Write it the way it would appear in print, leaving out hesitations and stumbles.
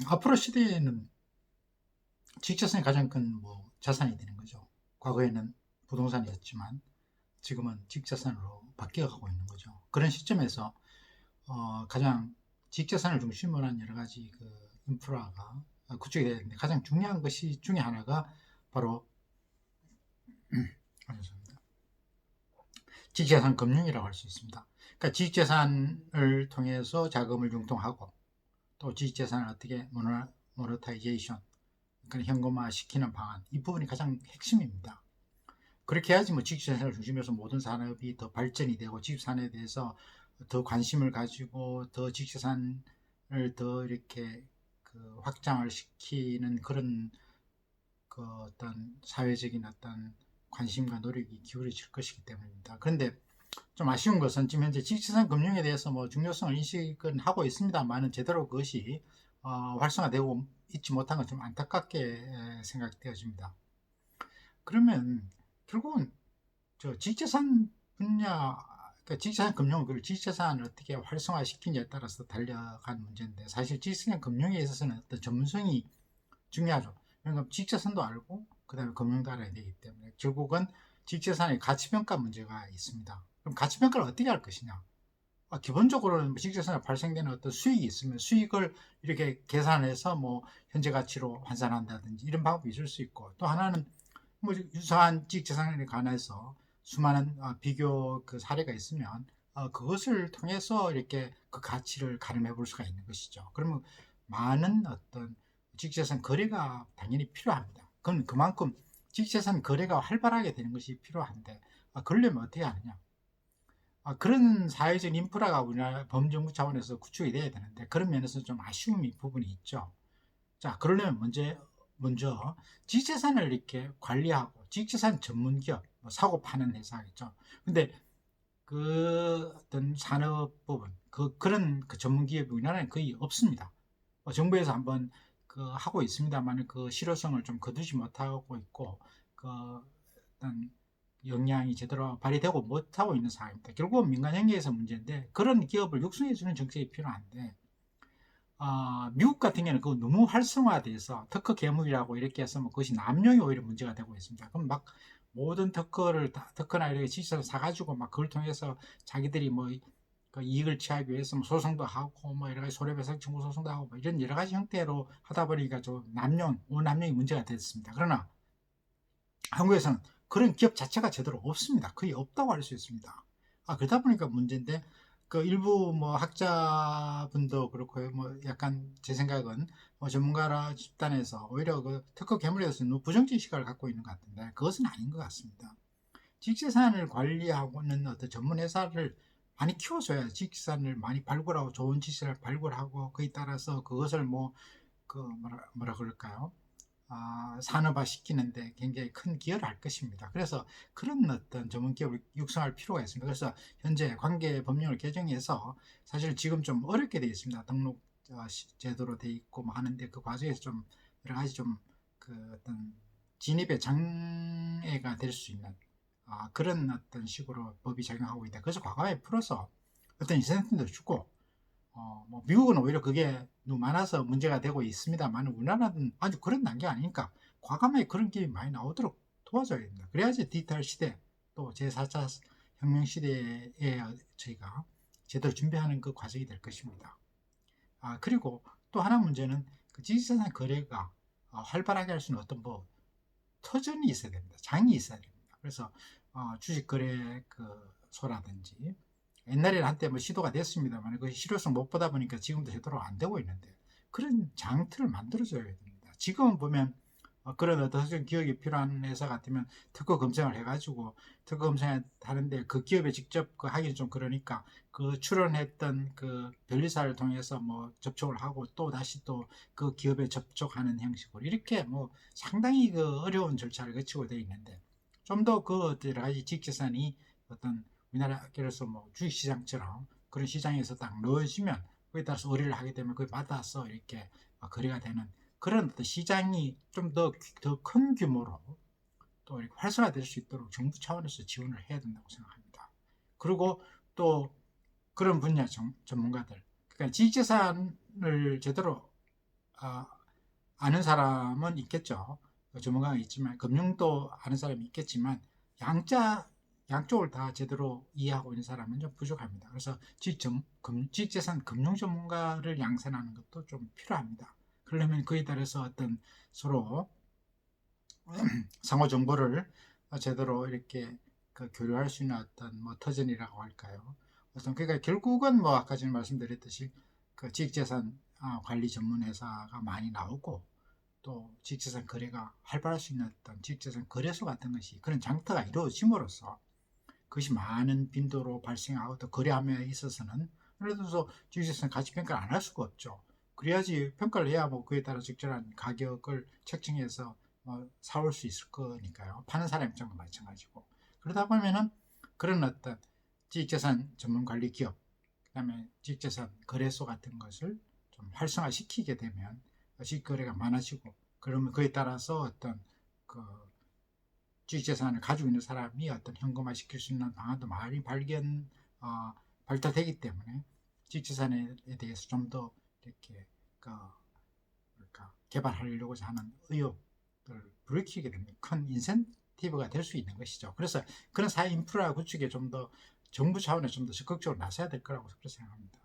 앞으로 시대에는 지식자산이 가장 큰 자산이 되는 거죠. 과거에는 부동산이었지만 지금은 지식자산으로 바뀌어가고 있는 거죠. 그런 시점에서 가장 지식자산을 중심으로 한 여러 가지 인프라가 구축이 되야 되는데 가장 중요한 것이 중에 하나가 바로 지식자산 금융이라고 할 수 있습니다. 그러니까 지식자산을 통해서 자금을 융통하고 또 지식자산을 어떻게 모노타이제이션, 그러니까 현금화 시키는 방안, 이 부분이 가장 핵심입니다. 그렇게 해야지 지식자산을 중심으로 해서 모든 산업이 더 발전이 되고 지식산업에 대해서 더 관심을 가지고 더 지식자산을 더 이렇게 확장을 시키는 그런 어떤 사회적인 어떤 관심과 노력이 기울어질 것이기 때문입니다. 그런데 좀 아쉬운 것은 지금 현재 지식자산 금융에 대해서 중요성을 인식은 하고 있습니다만은 제대로 그것이 활성화되고 있지 못한 건 좀 안타깝게 생각되어집니다. 그러면 결국은 지식자산 분야, 그러니까 지식자산 금융, 그리고 지식자산을 어떻게 활성화시키냐에 따라서 달려간 문제인데, 사실 지식자산 금융에 있어서는 어떤 전문성이 중요하죠. 그러니까 지식자산도 알고 그 다음에 금융도 알아야 되기 때문에 결국은 지식자산의 가치평가 문제가 있습니다. 그럼 가치평가를 어떻게 할 것이냐? 기본적으로는 지식자산에 발생되는 어떤 수익이 있으면 수익을 이렇게 계산해서 현재 가치로 환산한다든지 이런 방법이 있을 수 있고, 또 하나는 유사한 지식재산에 관해서 수많은 비교 사례가 있으면 그것을 통해서 이렇게 그 가치를 가늠해 볼 수가 있는 것이죠. 그러면 많은 어떤 지식재산 거래가 당연히 필요합니다. 그건 그만큼 지식재산 거래가 활발하게 되는 것이 필요한데, 그러려면 어떻게 하느냐? 그런 사회적 인프라가 우리나라 범정부 차원에서 구축이 돼야 되는데, 그런 면에서 좀 아쉬움이 부분이 있죠. 자, 그러려면 먼저 지식재산을 이렇게 관리하고 지식재산 전문 기업, 사고 파는 회사겠죠. 근데 어떤 산업 부분, 그런 전문 기업이 우리나라에 거의 없습니다. 정부에서 한번 하고 있습니다만 그 실효성을 좀 거두지 못하고 있고, 어떤 역량이 제대로 발휘되고 못하고 있는 상황입니다. 결국은 민간 연계에서 문제인데, 그런 기업을 육성해주는 정책이 필요한데, 미국 같은 경우는 그거 너무 활성화돼서 특허 개물이라고 이렇게 해서 그것이 남용이 오히려 문제가 되고 있습니다. 그럼 모든 특허나 이렇게 지시를 사가지고 그걸 통해서 자기들이 그 이익을 취하기 위해서 소송도 하고 여러 가지 손해배상 청구 소송도 하고 이런 여러 가지 형태로 하다 보니까 좀 오남용이 문제가 됐습니다. 그러나 한국에서는 그런 기업 자체가 제대로 없습니다. 거의 없다고 할 수 있습니다. 그러다 보니까 문제인데, 일부 학자분도 그렇고요. 약간 제 생각은 전문가라 집단에서 오히려 특허 괴물에 대해서 너무 부정적인 시각을 갖고 있는 것 같은데, 그것은 아닌 것 같습니다. 지식재산을 관리하고는 어떤 전문 회사를 많이 키워줘야 지식재산을 많이 발굴하고 좋은 지식을 발굴하고 그에 따라서 그것을 뭐라 그럴까요? 산업화 시키는데 굉장히 큰 기여를 할 것입니다. 그래서 그런 어떤 전문 기업을 육성할 필요가 있습니다. 그래서 현재 관계 법령을 개정해서 사실 지금 좀 어렵게 되어 있습니다. 등록 제도로 되어 있고 하는데 그 과정에서 좀 여러 가지 어떤 진입에 장애가 될 수 있는 그런 어떤 식으로 법이 적용하고 있다. 그래서 과감하게 풀어서 어떤 인센티브도 주고, 미국은 오히려 그게 너무 많아서 문제가 되고 있습니다만 우리나라는 아주 그런 단계가 아니니까 과감하게 그런 기업이 많이 나오도록 도와줘야 됩니다. 그래야지 디지털 시대 또 제4차 혁명 시대에 저희가 제대로 준비하는 그 과정이 될 것입니다. 그리고 또 하나 문제는 그 지식자산 거래가 활발하게 할 수 있는 어떤 터전이 있어야 됩니다. 장이 있어야 됩니다. 그래서 주식 거래 소라든지 옛날에는 한때 시도가 됐습니다만 그 실효성 못 보다 보니까 지금도 제대로 안 되고 있는데, 그런 장틀을 만들어줘야 됩니다. 지금 보면 그런 어떤 기업이 필요한 회사 같으면 특허 검증을 해가지고 특허 검증을 하는데 그 기업에 직접 하기는 좀 그러니까 출원했던 변리사를 통해서 접촉을 하고 또 다시 또 그 기업에 접촉하는 형식으로 이렇게 상당히 어려운 절차를 거치고 되어 있는데, 좀 더 여러 가지 지식재산이 어떤 우리나라에서 주식시장처럼 그런 시장에서 딱 넣어지면 거기에 따라서 의뢰를 하게 되면 그걸 받아서 이렇게 거래가 되는 그런 어떤 시장이 좀 더 큰 규모로 또 이렇게 활성화될 수 있도록 정부 차원에서 지원을 해야 된다고 생각합니다. 그리고 또 그런 분야 전문가들, 그러니까 지식재산을 제대로 아는 사람은 있겠죠. 전문가가 있지만, 금융도 아는 사람이 있겠지만, 양쪽을 다 제대로 이해하고 있는 사람은 좀 부족합니다. 그래서 지식재산 금융 전문가를 양산하는 것도 좀 필요합니다. 그러려면 그에 따라서 어떤 서로 상호 정보를 제대로 이렇게 교류할 수 있는 어떤 뭐 터전이라고 할까요? 그러니까 결국은 뭐 아까 전에 말씀드렸듯이 그 지식재산 관리 전문 회사가 많이 나오고, 또 지식재산 거래가 활발할 수 있는 어떤 지식재산 거래소 같은 것이, 그런 장터가 이루어짐으로써 그것이 많은 빈도로 발생하고 또 거래함에 있어서는, 예를 들어서 지식재산 가치 평가를 안 할 수가 없죠. 그래야지 평가를 해야 뭐 그에 따라 적절한 가격을 책정해서 사올 수 있을 거니까요. 파는 사람 입장도 마찬가지고. 그러다 보면은 그런 어떤 지식재산 전문 관리 기업, 그다음에 지식재산 거래소 같은 것을 좀 활성화시키게 되면 지식거래가 많아지고, 그러면 그에 따라서 어떤 그 지식재산을 가지고 있는 사람이 어떤 현금화 시킬 수 있는 방안도 많이 발달되기 때문에 지식재산에 대해서 좀 더 이렇게 개발하려고 하는 의욕을 불러일으키게 됩니다. 큰 인센티브가 될 수 있는 것이죠. 그래서 그런 사회 인프라 구축에 좀 더 정부 차원에서 좀 더 적극적으로 나서야 될 거라고 그렇게 생각합니다.